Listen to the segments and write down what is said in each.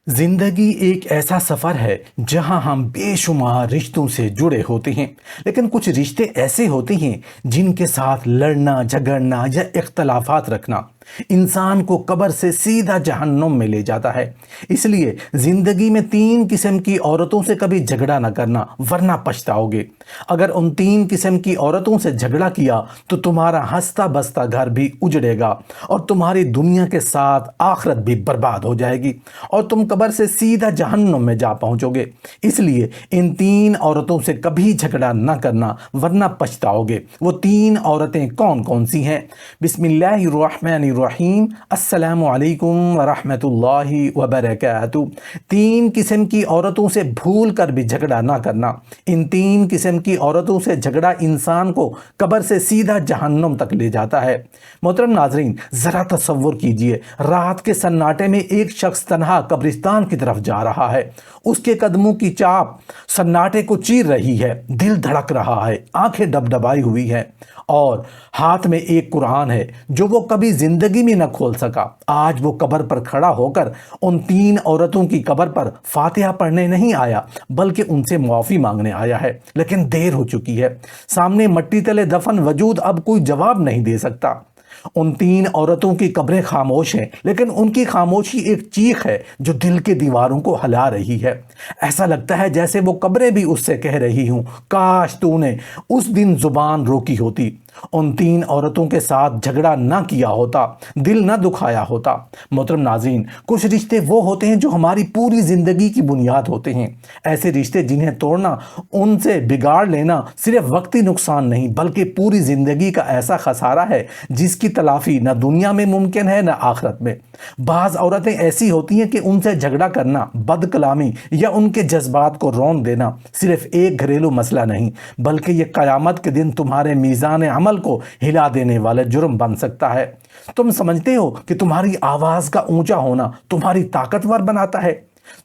زندگی ایک ایسا سفر ہے جہاں ہم بے شمار رشتوں سے جڑے ہوتے ہیں، لیکن کچھ رشتے ایسے ہوتے ہیں جن کے ساتھ لڑنا، جھگڑنا یا اختلافات رکھنا انسان کو قبر سے سیدھا جہنم میں لے جاتا ہے۔ اس لیے زندگی میں 3 قسم کی عورتوں سے کبھی جھگڑا نہ کرنا، ورنہ پچھتاؤ گے۔ اگر ان 3 قسم کی عورتوں سے جھگڑا کیا تو تمہارا ہنستا بستا گھر بھی اجڑے گا اور تمہاری دنیا کے ساتھ آخرت بھی برباد ہو جائے گی اور تم قبر سے سیدھا جہنم میں جا پہنچو گے۔ اس لیے ان 3 عورتوں سے کبھی جھگڑا نہ کرنا، ورنہ پچھتاؤ گے۔ وہ 3 عورتیں کون کون سی ہیں؟ بسم اللہ الرحمن الرحیم۔ السلام علیکم ورحمۃ اللہ وبرکاتہ۔ 3 قسم کی عورتوں سے بھول کر بھی جھگڑا نہ کرنا۔ ان 3 قسم کی عورتوں سے جھگڑا انسان کو قبر سے سیدھا جہنم تک لے جاتا ہے۔ محترم ناظرین، ذرا تصور کیجئے، رات کے سناٹے میں ایک شخص تنہا قبرستان کی طرف جا رہا ہے۔ اس کے قدموں کی چاپ سناٹے کو چیر رہی ہے، دل دھڑک رہا ہے، آنکھیں ڈبڈبائی ہوئی ہیں اور ہاتھ میں ایک قرآن ہے جو وہ کبھی زندگی میں نہ کھول سکا۔ آج وہ قبر پر کھڑا ہو کر ان 3 عورتوں کی قبر پر فاتحہ پڑھنے نہیں آیا، بلکہ ان سے معافی مانگنے آیا ہے، لیکن دیر ہو چکی ہے۔ سامنے مٹی تلے دفن وجود اب کوئی جواب نہیں دے سکتا۔ ان 3 عورتوں کی قبریں خاموش ہیں، لیکن ان کی خاموشی ایک چیخ ہے جو دل کے دیواروں کو ہلا رہی ہے۔ ایسا لگتا ہے جیسے وہ قبریں بھی اس سے کہہ رہی ہوں، کاش تو نے اس دن زبان روکی ہوتی، ان 3 عورتوں کے ساتھ جھگڑا نہ کیا ہوتا، دل نہ دکھایا ہوتا۔ محترم ناظرین، کچھ رشتے وہ ہوتے ہیں جو ہماری پوری زندگی کی بنیاد ہوتے ہیں۔ ایسے رشتے جنہیں توڑنا، ان سے بگاڑ لینا صرف وقتی نقصان نہیں بلکہ پوری زندگی کا ایسا خسارہ ہے جس کی تلافی نہ دنیا میں ممکن ہے نہ آخرت میں۔ بعض عورتیں ایسی ہوتی ہیں کہ ان سے جھگڑا کرنا، بد کلامی یا ان کے جذبات کو رون دینا صرف ایک گھریلو مسئلہ نہیں بلکہ یہ قیامت کے دن تمہارے میزان عمل کو ہلا دینے والا جرم بن سکتا ہے۔ تم سمجھتے ہو کہ تمہاری آواز کا اونچا ہونا تمہاری طاقتور بناتا ہے۔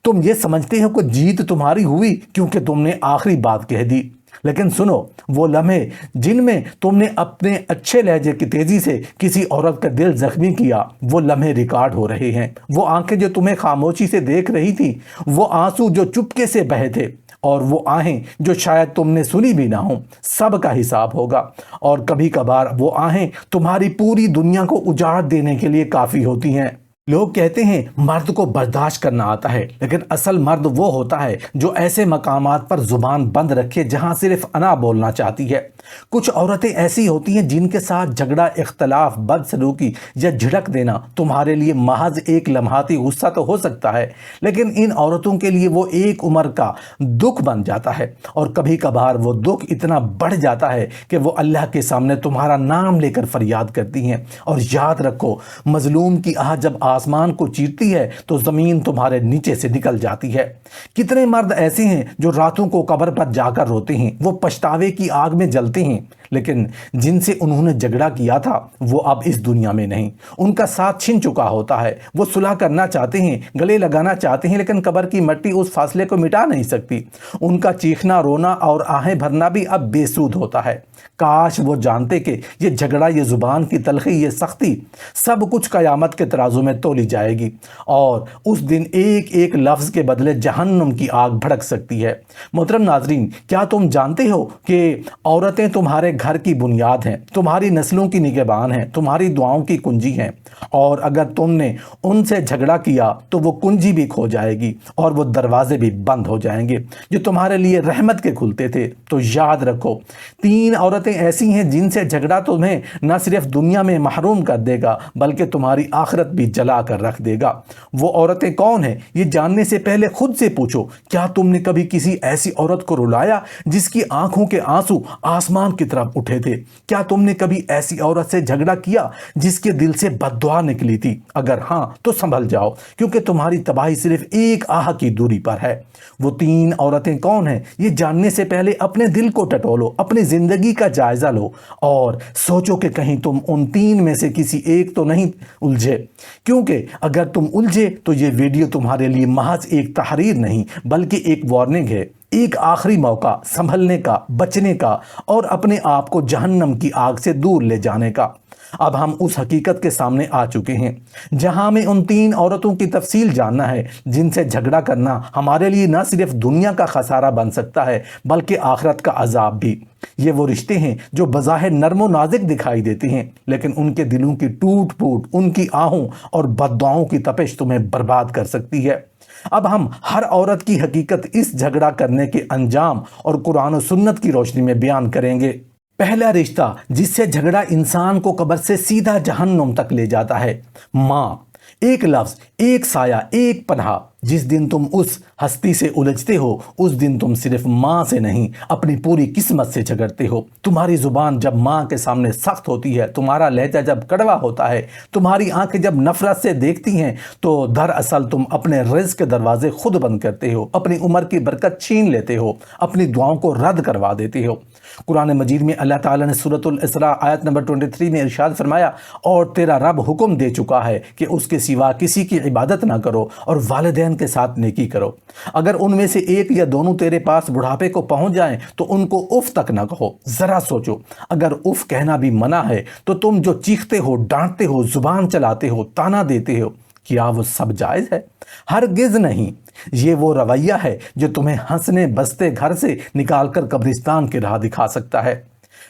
تم یہ سمجھتے ہو کہ جیت تمہاری ہوئی کیونکہ تم نے آخری بات کہہ دی، لیکن سنو، وہ لمحے جن میں تم نے اپنے اچھے لہجے کی تیزی سے کسی عورت کا دل زخمی کیا، وہ لمحے ریکارڈ ہو رہے ہیں۔ وہ آنکھیں جو تمہیں خاموشی سے دیکھ رہی تھی، وہ آنسو جو چپکے سے بہے تھے، اور وہ آہیں جو شاید تم نے سنی بھی نہ ہوں، سب کا حساب ہوگا۔ اور کبھی کبھار وہ آہیں تمہاری پوری دنیا کو اجاڑ دینے کے لیے کافی ہوتی ہیں۔ لوگ کہتے ہیں مرد کو برداشت کرنا آتا ہے، لیکن اصل مرد وہ ہوتا ہے جو ایسے مقامات پر زبان بند رکھے جہاں صرف انا بولنا چاہتی ہے۔ کچھ عورتیں ایسی ہوتی ہیں جن کے ساتھ جھگڑا، اختلاف، بدسلوکی یا جھڑک دینا تمہارے لیے محض ایک لمحاتی غصہ تو ہو سکتا ہے، لیکن ان عورتوں کے لیے وہ ایک عمر کا دکھ بن جاتا ہے، اور کبھی کبھار وہ دکھ اتنا بڑھ جاتا ہے کہ وہ اللہ کے سامنے تمہارا نام لے کر فریاد کرتی ہیں۔ اور یاد رکھو، مظلوم کی آہ جب آسمان کو چیرتی ہے تو زمین تمہارے نیچے سے نکل جاتی ہے۔ کتنے مرد ایسے ہیں جو راتوں کو قبر پر جا کر روتے ہیں، وہ پچھتاوے کی آگ میں جلتے ہیں، لیکن جن سے انہوں نے جھگڑا کیا تھا وہ اب اس دنیا میں نہیں، ان کا ساتھ چھن چکا ہوتا ہے۔ وہ صلح کرنا چاہتے ہیں، گلے لگانا چاہتے ہیں، لیکن قبر کی مٹی اس فاصلے کو مٹا نہیں سکتی۔ ان کا چیخنا، رونا اور آہیں بھرنا بھی اب بے سود ہوتا ہے۔ کاش وہ جانتے کہ یہ جھگڑا، یہ زبان کی تلخی، یہ سختی، سب کچھ قیامت کے ترازو میں تولی جائے گی، اور اس دن ایک ایک لفظ کے بدلے جہنم کی آگ بھڑک سکتی ہے۔ محترم ناظرین، کیا تم جانتے ہو کہ عورتیں تمہارے گھر کی بنیاد ہیں، تمہاری نسلوں کی نگہبان ہیں، تمہاری دعاؤں کی کنجی ہیں، اور اگر تم نے ان سے جھگڑا کیا تو وہ کنجی بھی کھو جائے گی اور وہ دروازے بھی بند ہو جائیں گے جو تمہارے لیے رحمت کے کھلتے تھے۔ تو یاد رکھو، 3 عورتیں ایسی ہیں جن سے جھگڑا تمہیں نہ صرف دنیا میں محروم کر دے گا بلکہ تمہاری آخرت بھی جلا کر رکھ دے گا۔ وہ عورتیں کون ہیں؟ یہ جاننے سے پہلے خود سے پوچھو، کیا تم نے کبھی کسی ایسی عورت کو رلایا جس کی آنکھوں کے آنسو آسمان کی طرف اٹھے تھے؟ کیا تم نے کبھی ایسی عورت سے جھگڑا کیا جس کے دل سے بد دعا نکلی تھی؟ اگر ہاں تو سنبھل جاؤ، کیونکہ تمہاری تباہی صرف ایک آہ کی دوری پر ہے۔ وہ 3 عورتیں کون ہیں؟ یہ جاننے سے پہلے اپنے دل کو ٹٹولو، اپنی زندگی کا جائزہ لو اور سوچو کہ کہیں تم ان 3 میں سے کسی ایک تو نہیں الجھے، کیونکہ اگر تم الجھے تو یہ ویڈیو تمہارے لیے محض ایک تحریر نہیں بلکہ ایک وارننگ ہے، ایک آخری موقع سنبھلنے کا، بچنے کا اور اپنے آپ کو جہنم کی آگ سے دور لے جانے کا۔ اب ہم اس حقیقت کے سامنے آ چکے ہیں جہاں ہمیں ان 3 عورتوں کی تفصیل جاننا ہے جن سے جھگڑا کرنا ہمارے لیے نہ صرف دنیا کا خسارہ بن سکتا ہے بلکہ آخرت کا عذاب بھی۔ یہ وہ رشتے ہیں جو بظاہر نرم و نازک دکھائی دیتے ہیں، لیکن ان کے دلوں کی ٹوٹ پھوٹ، ان کی آہوں اور بددعاؤں کی تپش تمہیں برباد کر سکتی ہے۔ اب ہم ہر عورت کی حقیقت اس جھگڑا کرنے کے انجام اور قرآن و سنت کی روشنی میں بیان کریں گے۔ پہلا رشتہ جس سے جھگڑا انسان کو قبر سے سیدھا جہنم تک لے جاتا ہے، ماں۔ ایک لفظ، ایک سایہ، ایک پناہ۔ جس دن تم اس ہستی سے الجھتے ہو اس دن تم صرف ماں سے نہیں اپنی پوری قسمت سے جھگڑتے ہو۔ تمہاری زبان جب ماں کے سامنے سخت ہوتی ہے، تمہارا لہجہ جب کڑوا ہوتا ہے، تمہاری آنکھیں جب نفرت سے دیکھتی ہیں، تو دراصل تم اپنے رزق کے دروازے خود بند کرتے ہو، اپنی عمر کی برکت چھین لیتے ہو، اپنی دعاؤں کو رد کروا دیتے ہو۔ قرآن مجید میں اللہ تعالیٰ نے سورۃ الاسراء آیت نمبر 23 میں ارشاد فرمایا، اور تیرا رب حکم دے چکا ہے کہ اس کے سوا کسی کی عبادت نہ کرو اور والدین کے ساتھ نیکی کرو۔ اگر ان میں سے ایک یا دونوں تیرے پاس بڑھاپے کو پہنچ جائیں تو ان کو اف تک نہ کہو۔ ذرا سوچو، اگر اف کہنا بھی منع ہے تو تم جو چیختے ہو، ڈانٹتے ہو، زبان چلاتے ہو، تانا دیتے ہو، کیا وہ سب جائز ہے؟ ہرگز نہیں۔ یہ وہ رویہ ہے جو تمہیں ہنسنے بستے گھر سے نکال کر قبرستان کی راہ دکھا سکتا ہے۔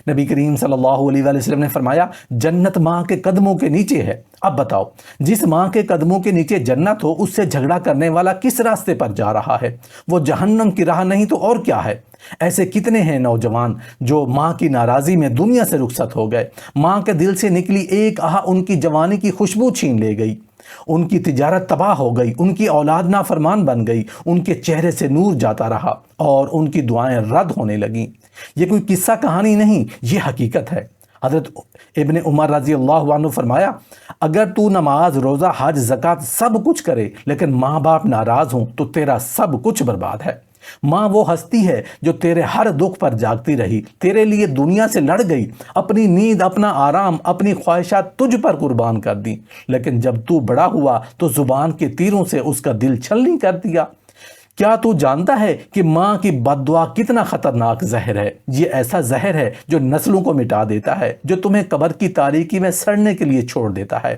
نبی کریم صلی اللہ علیہ وآلہ وسلم نے فرمایا، جنت ماں کے قدموں کے نیچے ہے۔ اب بتاؤ، جس ماں کے قدموں کے نیچے جنت ہو، اس سے جھگڑا کرنے والا کس راستے پر جا رہا ہے؟ وہ جہنم کی راہ نہیں تو اور کیا ہے؟ ایسے کتنے ہیں نوجوان جو ماں کی ناراضی میں دنیا سے رخصت ہو گئے۔ ماں کے دل سے نکلی ایک آہ ان کی جوانی کی خوشبو چھین لے گئی، ان کی تجارت تباہ ہو گئی، ان کی اولاد نافرمان بن گئی، ان کے چہرے سے نور جاتا رہا اور ان کی دعائیں رد ہونے لگیں۔ یہ کوئی قصہ کہانی نہیں، یہ حقیقت ہے۔ حضرت ابن عمر رضی اللہ عنہ فرمایا، اگر تو نماز، روزہ، حج، زکوٰۃ سب کچھ کرے لیکن ماں باپ ناراض ہوں تو تیرا سب کچھ برباد ہے۔ ماں وہ ہستی ہے جو تیرے ہر دکھ پر جاگتی رہی، تیرے لیے دنیا سے لڑ گئی، اپنی نیند، اپنا آرام، اپنی خواہشات تجھ پر قربان کر دی، لیکن جب تو بڑا ہوا تو زبان کے تیروں سے اس کا دل چھلنی کر دیا۔ کیا تو جانتا ہے کہ ماں کی بد دعا کتنا خطرناک زہر ہے؟ یہ ایسا زہر ہے جو نسلوں کو مٹا دیتا ہے، جو تمہیں قبر کی تاریکی میں سڑنے کے لیے چھوڑ دیتا ہے۔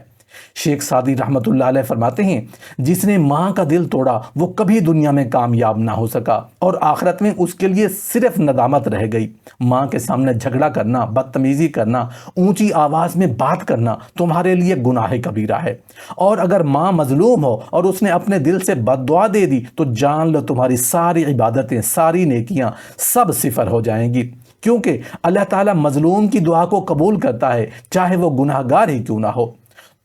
شیخ سعدی رحمۃ اللہ علیہ فرماتے ہیں، جس نے ماں کا دل توڑا وہ کبھی دنیا میں کامیاب نہ ہو سکا اور آخرت میں اس کے لیے صرف ندامت رہ گئی۔ ماں کے سامنے جھگڑا کرنا، بدتمیزی کرنا، اونچی آواز میں بات کرنا تمہارے لیے گناہ کبیرہ ہے، اور اگر ماں مظلوم ہو اور اس نے اپنے دل سے بد دعا دے دی تو جان لو تمہاری ساری عبادتیں، ساری نیکیاں سب صفر ہو جائیں گی، کیونکہ اللہ تعالیٰ مظلوم کی دعا کو قبول کرتا ہے چاہے وہ گناہ گار ہی کیوں نہ ہو۔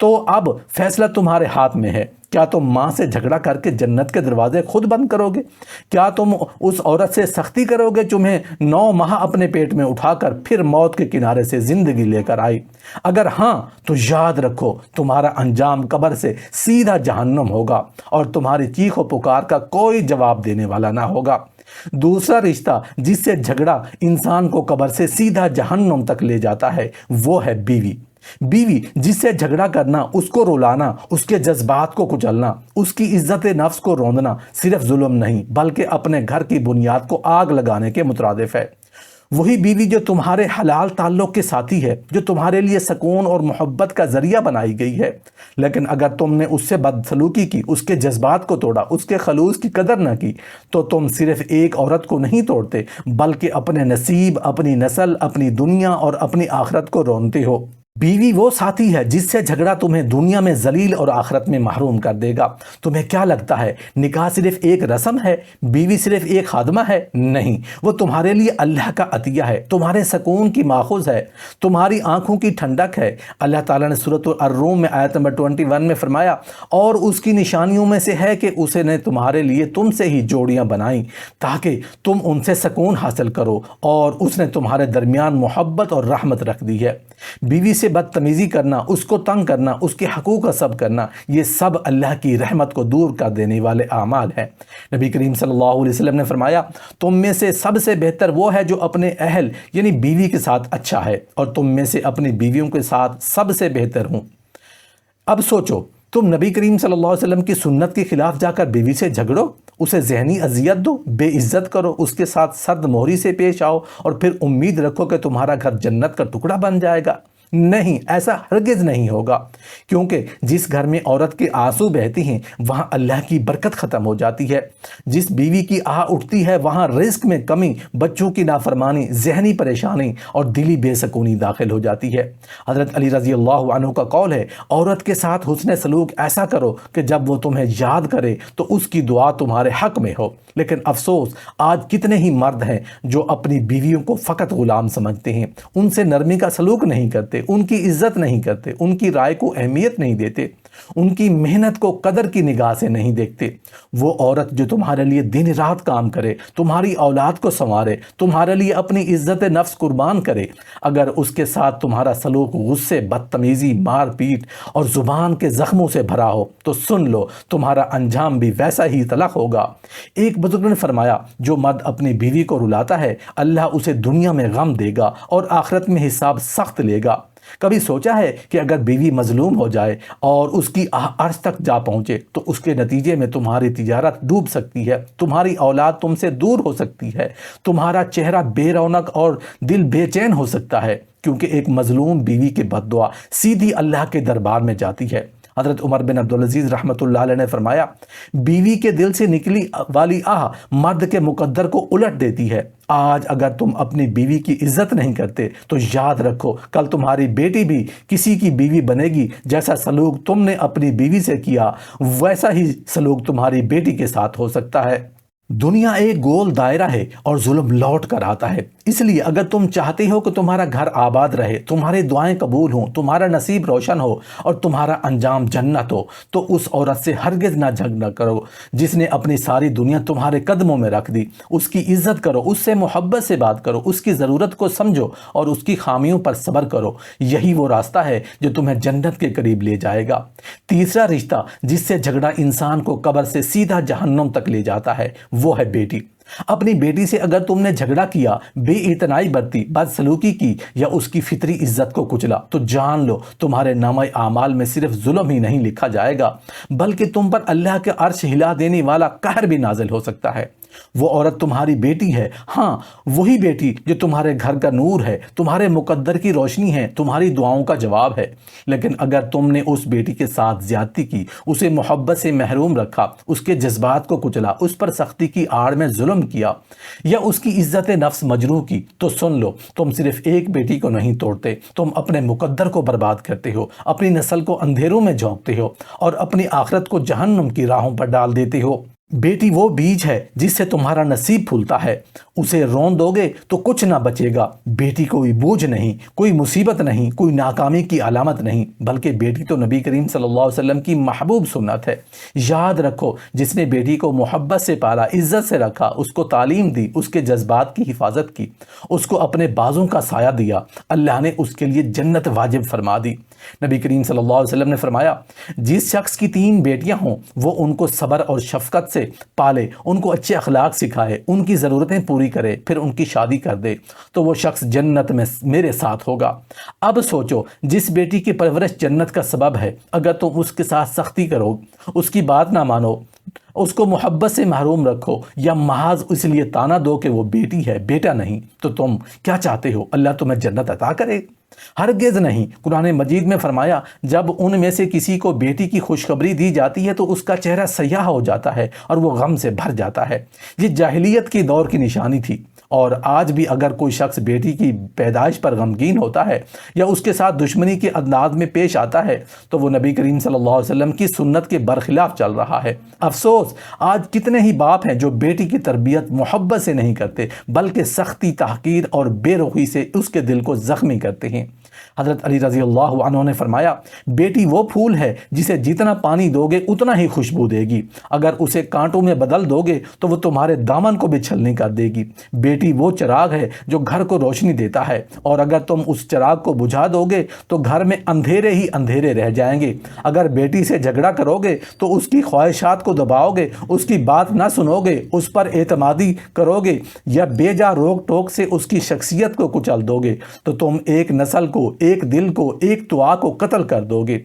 تو اب فیصلہ تمہارے ہاتھ میں ہے، کیا تم ماں سے جھگڑا کر کے جنت کے دروازے خود بند کرو گے؟ کیا تم اس عورت سے سختی کرو گے تمہیں 9 ماہ اپنے پیٹ میں اٹھا کر پھر موت کے کنارے سے زندگی لے کر آئی؟ اگر ہاں تو یاد رکھو تمہارا انجام قبر سے سیدھا جہنم ہوگا اور تمہاری چیخ و پکار کا کوئی جواب دینے والا نہ ہوگا۔ دوسرا رشتہ جس سے جھگڑا انسان کو قبر سے سیدھا جہنم تک لے جاتا ہے وہ ہے بیوی۔ بیوی جس سے جھگڑا کرنا، اس کو رلانا، اس کے جذبات کو کچلنا، اس کی عزت نفس کو روندنا صرف ظلم نہیں بلکہ اپنے گھر کی بنیاد کو آگ لگانے کے مترادف ہے۔ وہی بیوی جو تمہارے حلال تعلق کے ساتھی ہے، جو تمہارے لیے سکون اور محبت کا ذریعہ بنائی گئی ہے، لیکن اگر تم نے اس سے بدسلوکی کی، اس کے جذبات کو توڑا، اس کے خلوص کی قدر نہ کی، تو تم صرف ایک عورت کو نہیں توڑتے بلکہ اپنے نصیب، اپنی نسل، اپنی دنیا اور اپنی آخرت کو رونتے ہو۔ بیوی وہ ساتھی ہے جس سے جھگڑا تمہیں دنیا میں ذلیل اور آخرت میں محروم کر دے گا۔ تمہیں کیا لگتا ہے نکاح صرف ایک رسم ہے، بیوی صرف ایک خادمہ ہے؟ نہیں، وہ تمہارے لیے اللہ کا عطیہ ہے، تمہارے سکون کی ماخوذ ہے، تمہاری آنکھوں کی ٹھنڈک ہے۔ اللہ تعالیٰ نے سورۃ الروم میں آیت نمبر 21 میں فرمایا، اور اس کی نشانیوں میں سے ہے کہ اسے نے تمہارے لیے تم سے ہی جوڑیاں بنائیں تاکہ تم ان سے سکون حاصل کرو، اور اس نے تمہارے درمیان محبت اور رحمت رکھ دی ہے۔ بیوی سے بدتمیزی کرنا، اس کو تنگ کرنا، اس کے حقوق غصب کرنا، یہ سب اللہ کی رحمت کو دور کر دینے والے اعمال ہیں۔ نبی کریم صلی اللہ علیہ وسلم نے فرمایا، تم میں سے سب سے بہتر وہ ہے جو اپنے اہل یعنی بیوی کے ساتھ اچھا ہے، اور تم میں سے اپنی بیویوں کے ساتھ سب سے بہتر ہوں۔ اب سوچو، تم نبی کریم صلی اللہ علیہ وسلم کی سنت کے خلاف جا کر بیوی سے جھگڑو، اسے ذہنی اذیت دو، بے عزت کرو، اس کے ساتھ سرد مہری سے پیش آؤ اور پھر امید رکھو کہ تمہارا گھر جنت کا ٹکڑا بن جائے گا۔ نہیں، ایسا ہرگز نہیں ہوگا، کیونکہ جس گھر میں عورت کے آنسو بہتے ہیں وہاں اللہ کی برکت ختم ہو جاتی ہے۔ جس بیوی کی آہ اٹھتی ہے وہاں رزق میں کمی، بچوں کی نافرمانی، ذہنی پریشانی اور دلی بے سکونی داخل ہو جاتی ہے۔ حضرت علی رضی اللہ عنہ کا قول ہے، عورت کے ساتھ حسن سلوک ایسا کرو کہ جب وہ تمہیں یاد کرے تو اس کی دعا تمہارے حق میں ہو۔ لیکن افسوس، آج کتنے ہی مرد ہیں جو اپنی بیویوں کو فقط غلام سمجھتے ہیں، ان سے نرمی کا سلوک نہیں کرتے، ان کی عزت نہیں کرتے، ان کی رائے کو اہمیت نہیں دیتے، ان کی محنت کو قدر کی نگاہ سے نہیں دیکھتے۔ وہ عورت جو تمہارے لیے دن رات کام کرے، تمہاری اولاد کو سنوارے، تمہارے لیے اپنی عزت نفس قربان کرے، اگر اس کے ساتھ تمہارا سلوک غصے، بدتمیزی، مار پیٹ اور زبان کے زخموں سے بھرا ہو تو سن لو، تمہارا انجام بھی ویسا ہی تلخ ہوگا۔ ایک بزرگ نے فرمایا، جو مرد اپنی بیوی کو رلاتا ہے اللہ اسے دنیا میں غم دے گا اور آخرت میں حساب سخت لے گا۔ کبھی سوچا ہے کہ اگر بیوی مظلوم ہو جائے اور اس کی عرش تک جا پہنچے تو اس کے نتیجے میں تمہاری تجارت ڈوب سکتی ہے، تمہاری اولاد تم سے دور ہو سکتی ہے، تمہارا چہرہ بے رونق اور دل بے چین ہو سکتا ہے، کیونکہ ایک مظلوم بیوی کی بد دعا سیدھی اللہ کے دربار میں جاتی ہے۔ حضرت عمر بن عبدالعزیز رحمۃ اللہ علیہ نے فرمایا، بیوی کے دل سے نکلی والی آہ مرد کے مقدر کو الٹ دیتی ہے۔ آج اگر تم اپنی بیوی کی عزت نہیں کرتے تو یاد رکھو کل تمہاری بیٹی بھی کسی کی بیوی بنے گی۔ جیسا سلوک تم نے اپنی بیوی سے کیا ویسا ہی سلوک تمہاری بیٹی کے ساتھ ہو سکتا ہے۔ دنیا ایک گول دائرہ ہے اور ظلم لوٹ کر آتا ہے، اس لیے اگر تم چاہتے ہو کہ تمہارا گھر آباد رہے، تمہاری دعائیں قبول ہوں، تمہارا نصیب روشن ہو اور تمہارا انجام جنت ہو، تو اس عورت سے ہرگز نہ جھگڑا کرو جس نے اپنی ساری دنیا تمہارے قدموں میں رکھ دی۔ اس کی عزت کرو، اس سے محبت سے بات کرو، اس کی ضرورت کو سمجھو اور اس کی خامیوں پر صبر کرو۔ یہی وہ راستہ ہے جو تمہیں جنت کے قریب لے جائے گا۔ تیسرا رشتہ جس سے جھگڑا انسان کو قبر سے سیدھا جہنم تک لے جاتا ہے وہ ہے بیٹی۔ اپنی بیٹی سے اگر تم نے جھگڑا کیا، بے اعتنائی برتی، بدسلوکی کی یا اس کی فطری عزت کو کچلا تو جان لو تمہارے نامہ اعمال میں صرف ظلم ہی نہیں لکھا جائے گا بلکہ تم پر اللہ کے عرش ہلا دینے والا قہر بھی نازل ہو سکتا ہے۔ وہ عورت تمہاری بیٹی ہے، ہاں وہی بیٹی جو تمہارے گھر کا نور ہے، تمہارے مقدر کی روشنی ہے، تمہاری دعاؤں کا جواب ہے۔ لیکن اگر تم نے اس بیٹی کے ساتھ زیادتی کی، اسے محبت سے محروم رکھا، اس کے جذبات کو کچلا، اس پر سختی کی آڑ میں ظلم کیا یا اس کی عزت نفس مجروح کی، تو سن لو تم صرف ایک بیٹی کو نہیں توڑتے، تم اپنے مقدر کو برباد کرتے ہو، اپنی نسل کو اندھیروں میں جھونکتے ہو اور اپنی آخرت کو جہنم کی راہوں پر ڈال دیتے ہو۔ بیٹی وہ بیج ہے جس سے تمہارا نصیب پھولتا ہے، اسے رون دو گے تو کچھ نہ بچے گا۔ بیٹی کوئی بوجھ نہیں، کوئی مصیبت نہیں، کوئی ناکامی کی علامت نہیں، بلکہ بیٹی تو نبی کریم صلی اللہ علیہ وسلم کی محبوب سنت ہے۔ یاد رکھو، جس نے بیٹی کو محبت سے پالا، عزت سے رکھا، اس کو تعلیم دی، اس کے جذبات کی حفاظت کی، اس کو اپنے بازوں کا سایہ دیا، اللہ نے اس کے لیے جنت واجب فرما دی۔ نبی کریم صلی اللہ علیہ وسلم نے فرمایا، جس شخص کی 3 بیٹیاں ہوں وہ ان کو صبر اور شفقت سے پالے، ان کو اچھے اخلاق سکھائے، ان کی ضرورتیں پوری کرے، پھر ان کی شادی کر دے تو وہ شخص جنت میں میرے ساتھ ہوگا۔ اب سوچو، جس بیٹی کی پرورش جنت کا سبب ہے، اگر تم اس کے ساتھ سختی کرو، اس کی بات نہ مانو، اس کو محبت سے محروم رکھو یا محض اس لیے تانا دو کہ وہ بیٹی ہے بیٹا نہیں، تو تم کیا چاہتے ہو اللہ تمہیں جنت عطا کرے؟ ہرگز نہیں۔ قرآن مجید میں فرمایا، جب ان میں سے کسی کو بیٹی کی خوشخبری دی جاتی ہے تو اس کا چہرہ سیاہ ہو جاتا ہے اور وہ غم سے بھر جاتا ہے۔ یہ جاہلیت کی دور کی نشانی تھی، اور آج بھی اگر کوئی شخص بیٹی کی پیدائش پر غمگین ہوتا ہے یا اس کے ساتھ دشمنی کے انداز میں پیش آتا ہے تو وہ نبی کریم صلی اللہ علیہ وسلم کی سنت کے برخلاف چل رہا ہے۔ افسوس، آج کتنے ہی باپ ہیں جو بیٹی کی تربیت محبت سے نہیں کرتے بلکہ سختی، تحقیر اور بے رخی سے اس کے دل کو زخمی کرتے ہیں۔ حضرت علی رضی اللہ عنہ نے فرمایا، بیٹی وہ پھول ہے جسے جتنا پانی دو گے اتنا ہی خوشبو دے گی، اگر اسے کانٹوں میں بدل دو گے تو وہ تمہارے دامن کو بھی چھلنی کر دے گی۔ بیٹی وہ چراغ ہے جو گھر کو روشنی دیتا ہے، اور اگر تم اس چراغ کو بجھا دو گے تو گھر میں اندھیرے ہی اندھیرے رہ جائیں گے۔ اگر بیٹی سے جھگڑا کرو گے تو اس کی خواہشات کو دباؤ گے، اس کی بات نہ سنو گے، اس پر اعتمادی کرو گے یا بے جا روک ٹوک سے اس کی شخصیت کو کچل دو گے تو تم ایک نسل کو، ایک دل کو، ایک دعا کو قتل کر دو گے۔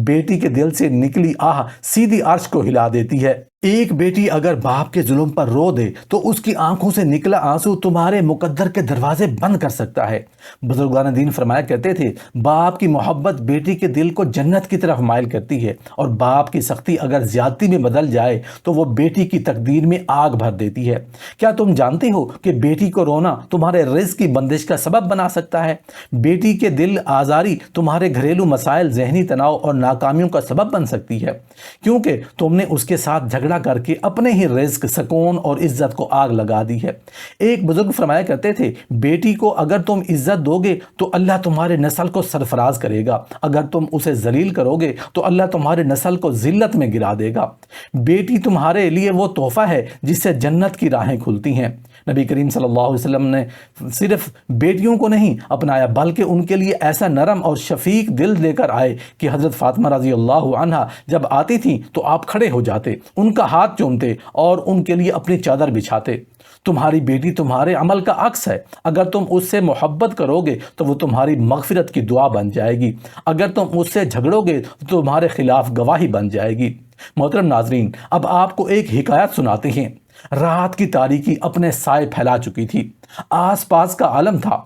بیٹی کے دل سے نکلی آہ سیدھی عرش کو ہلا دیتی ہے۔ ایک بیٹی اگر باپ کے ظلم پر رو دے تو اس کی آنکھوں سے نکلا آنسو تمہارے مقدر کے دروازے بند کر سکتا ہے۔ بزرگان دین فرمایا کرتے تھے، باپ کی محبت بیٹی کے دل کو جنت کی طرف مائل کرتی ہے، اور باپ کی سختی اگر زیادتی میں بدل جائے تو وہ بیٹی کی تقدیر میں آگ بھر دیتی ہے۔ کیا تم جانتے ہو کہ بیٹی کو رونا تمہارے رزق کی بندش کا سبب بنا سکتا ہے؟ بیٹی کے دل آزاری تمہارے گھریلو مسائل، ذہنی تناؤ اور ناکامیوں کا سبب بن سکتی ہے، کیونکہ تم نے اس کے ساتھ جھگڑا کر کے اپنے ہی رزق، سکون اور عزت کو آگ لگا دی ہے۔ ایک بزرگ فرمایا کرتے تھے، بیٹی کو اگر تم عزت دو گے تو اللہ تمہارے نسل کو سرفراز کرے گا، اگر تم اسے ذلیل کرو گے تو اللہ تمہارے نسل کو ذلت میں گرا دے گا۔ بیٹی تمہارے لیے وہ تحفہ ہے جس سے جنت کی راہیں کھلتی ہیں۔ نبی کریم صلی اللہ علیہ وسلم نے صرف بیٹیوں کو نہیں اپنایا بلکہ ان کے لیے ایسا نرم اور شفیق دل لے کر آئے کہ حضرت فاطمہ رضی اللہ عنہا جب آتی تھیں تو آپ کھڑے ہو جاتے، ان کا ہاتھ چومتے اور ان کے لیے اپنی چادر بچھاتے۔ تمہاری بیٹی تمہارے عمل کا عکس ہے، اگر تم اس سے محبت کرو گے تو وہ تمہاری مغفرت کی دعا بن جائے گی، اگر تم اس سے جھگڑو گے تو تمہارے خلاف گواہی بن جائے گی۔ محترم ناظرین، اب آپ کو ایک حکایت سناتے ہیں۔ رات کی تاریکی اپنے سائے پھیلا چکی تھی، آس پاس کا عالم تھا۔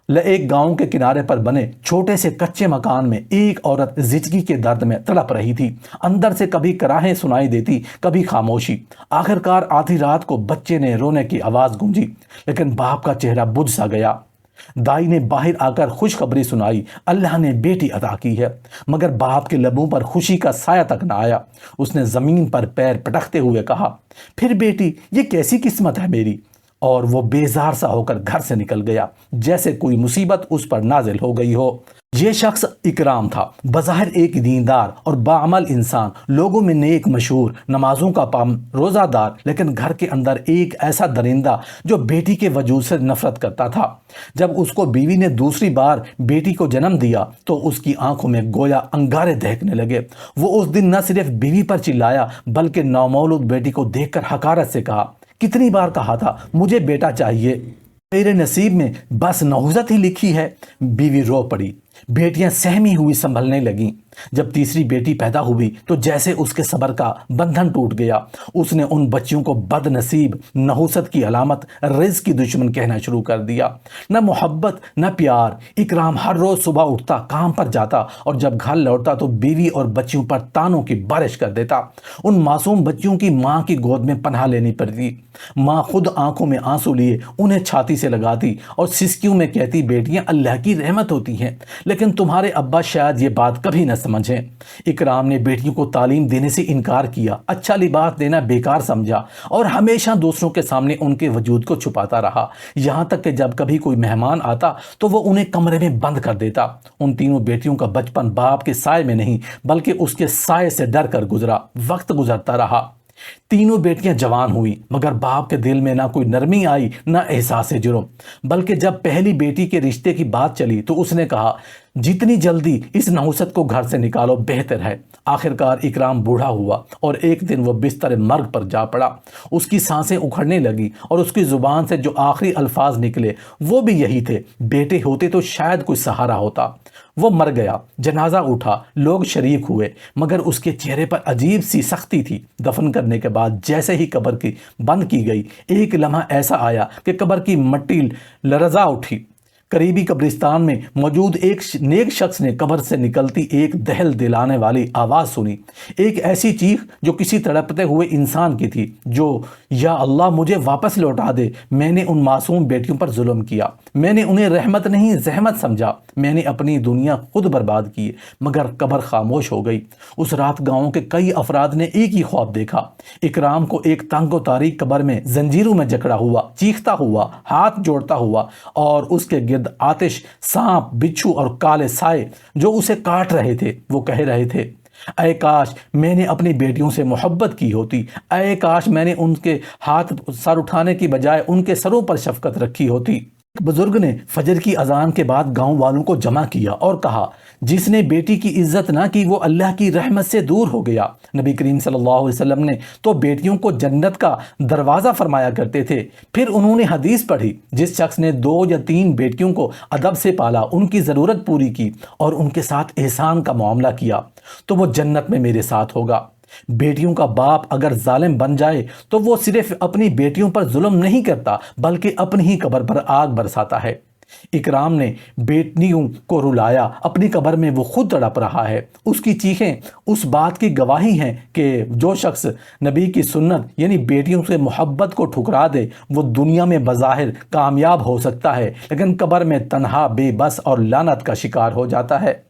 ایک گاؤں کے کنارے پر بنے چھوٹے سے کچے مکان میں ایک عورت زچگی کے درد میں تڑپ رہی تھی۔ اندر سے کبھی کراہیں سنائی دیتی، کبھی خاموشی۔ آخرکار آدھی رات کو بچے نے رونے کی آواز گونجی، لیکن باپ کا چہرہ بجھ سا گیا۔ دائی نے باہر آ کر خوشخبری سنائی، اللہ نے بیٹی عطا کی ہے، مگر باپ کے لبوں پر خوشی کا سایہ تک نہ آیا۔ اس نے زمین پر پیر پٹکتے ہوئے کہا، پھر بیٹی، یہ کیسی قسمت ہے میری؟ اور وہ بیزار سا ہو کر گھر سے نکل گیا، جیسے کوئی مصیبت اس پر نازل ہو گئی ہو۔ یہ شخص اکرام تھا، بظاہر ایک دیندار اور باعمل انسان، لوگوں میں نیک مشہور، نمازوں کا پابند، روزہ دار، لیکن گھر کے اندر ایک ایسا درندہ جو بیٹی کے وجود سے نفرت کرتا تھا۔ جب اس کو بیوی نے دوسری بار بیٹی کو جنم دیا تو اس کی آنکھوں میں گویا انگارے دہکنے لگے۔ وہ اس دن نہ صرف بیوی پر چلایا بلکہ نومولود بیٹی کو دیکھ کر حقارت سے کہا، کتنی بار کہا تھا مجھے بیٹا چاہیے، میرے نصیب میں بس نحوست ہی لکھی ہے۔ بیوی رو پڑی، بیٹیاں سہمی ہوئی سنبھلنے لگیں۔ جب تیسری بیٹی پیدا ہوئی تو جیسے اس کے صبر کا بندھن ٹوٹ گیا، اس نے ان بچیوں کو بد نصیب، نحوست کی علامت، رزق کی دشمن کہنا شروع کر دیا۔ نہ محبت نہ پیار۔ اکرام ہر روز صبح اٹھتا، کام پر جاتا اور جب گھر لوٹتا تو بیوی اور بچیوں پر تانوں کی بارش کر دیتا۔ ان معصوم بچیوں کی ماں کی گود میں پناہ لینی پڑتی۔ ماں خود آنکھوں میں آنسو لیے انہیں چھاتی سے لگاتی اور سسکیوں میں کہتی، بیٹیاں اللہ کی رحمت ہوتی ہیں، لیکن تمہارے ابا شاید یہ بات کبھی نہ سمجھیں۔ اکرام نے بیٹیوں کو تعلیم دینے سے انکار کیا، اچھا لباس دینا بیکار سمجھا اور ہمیشہ دوسروں کے سامنے ان کے وجود کو چھپاتا رہا، یہاں تک کہ جب کبھی کوئی مہمان آتا تو وہ انہیں کمرے میں بند کر دیتا۔ ان تینوں بیٹیوں کا بچپن باپ کے سائے میں نہیں بلکہ اس کے سائے سے ڈر کر گزرا۔ وقت گزرتا رہا، تینوں بیٹیاں جوان ہوئیں، مگر باپ کے دل میں نہ کوئی نرمی آئی نہ احساس جرم۔ بلکہ جب پہلی بیٹی کے رشتے کی بات چلی تو اس نے کہا، جتنی جلدی اس نحوست کو گھر سے نکالو بہتر ہے۔ آخرکار اکرام بوڑھا ہوا اور ایک دن وہ بستر مرگ پر جا پڑا۔ اس کی سانسیں اکھڑنے لگی اور اس کی زبان سے جو آخری الفاظ نکلے وہ بھی یہی تھے، بیٹے ہوتے تو شاید کوئی سہارا ہوتا۔ وہ مر گیا، جنازہ اٹھا، لوگ شریک ہوئے، مگر اس کے چہرے پر عجیب سی سختی تھی۔ دفن کرنے کے بعد جیسے ہی قبر کی بند کی گئی، ایک لمحہ ایسا آیا کہ قبر کی مٹی لرزا اٹھی۔ قریبی قبرستان میں موجود ایک نیک شخص نے قبر سے نکلتی ایک دہل دلانے والی آواز سنی، ایک ایسی چیخ جو کسی تڑپتے ہوئے انسان کی تھی، جو یا اللہ مجھے واپس لوٹا دے، میں نے ان معصوم بیٹیوں پر ظلم کیا، میں نے انہیں رحمت نہیں زحمت سمجھا، میں نے اپنی دنیا خود برباد کی۔ مگر قبر خاموش ہو گئی۔ اس رات گاؤں کے کئی افراد نے ایک ہی خواب دیکھا، اکرام کو ایک تنگ و تاریک قبر میں زنجیروں میں جکڑا ہوا، چیختا ہوا، ہاتھ جوڑتا ہوا، اور اس کے گرد آتش، سانپ، بچھو اور کالے سائے جو اسے کاٹ رہے تھے۔ وہ کہہ رہے تھے، اے کاش میں نے اپنی بیٹیوں سے محبت کی ہوتی، اے کاش میں نے ان کے ہاتھ سر اٹھانے کی بجائے ان کے سروں پر شفقت رکھی ہوتی۔ ایک بزرگ نے فجر کی اذان کے بعد گاؤں والوں کو جمع کیا اور کہا، جس نے بیٹی کی عزت نہ کی وہ اللہ کی رحمت سے دور ہو گیا۔ نبی کریم صلی اللہ علیہ وسلم نے تو بیٹیوں کو جنت کا دروازہ فرمایا کرتے تھے۔ پھر انہوں نے حدیث پڑھی، جس شخص نے 2 یا 3 بیٹیوں کو ادب سے پالا، ان کی ضرورت پوری کی اور ان کے ساتھ احسان کا معاملہ کیا تو وہ جنت میں میرے ساتھ ہوگا۔ بیٹیوں کا باپ اگر ظالم بن جائے تو وہ صرف اپنی بیٹیوں پر ظلم نہیں کرتا بلکہ اپنی ہی قبر پر آگ برساتا ہے۔ اکرام نے بیٹیوں کو رلایا، اپنی قبر میں وہ خود تڑپ رہا ہے۔ اس کی چیخیں اس بات کی گواہی ہیں کہ جو شخص نبی کی سنت یعنی بیٹیوں سے محبت کو ٹھکرا دے وہ دنیا میں بظاہر کامیاب ہو سکتا ہے لیکن قبر میں تنہا، بے بس اور لعنت کا شکار ہو جاتا ہے۔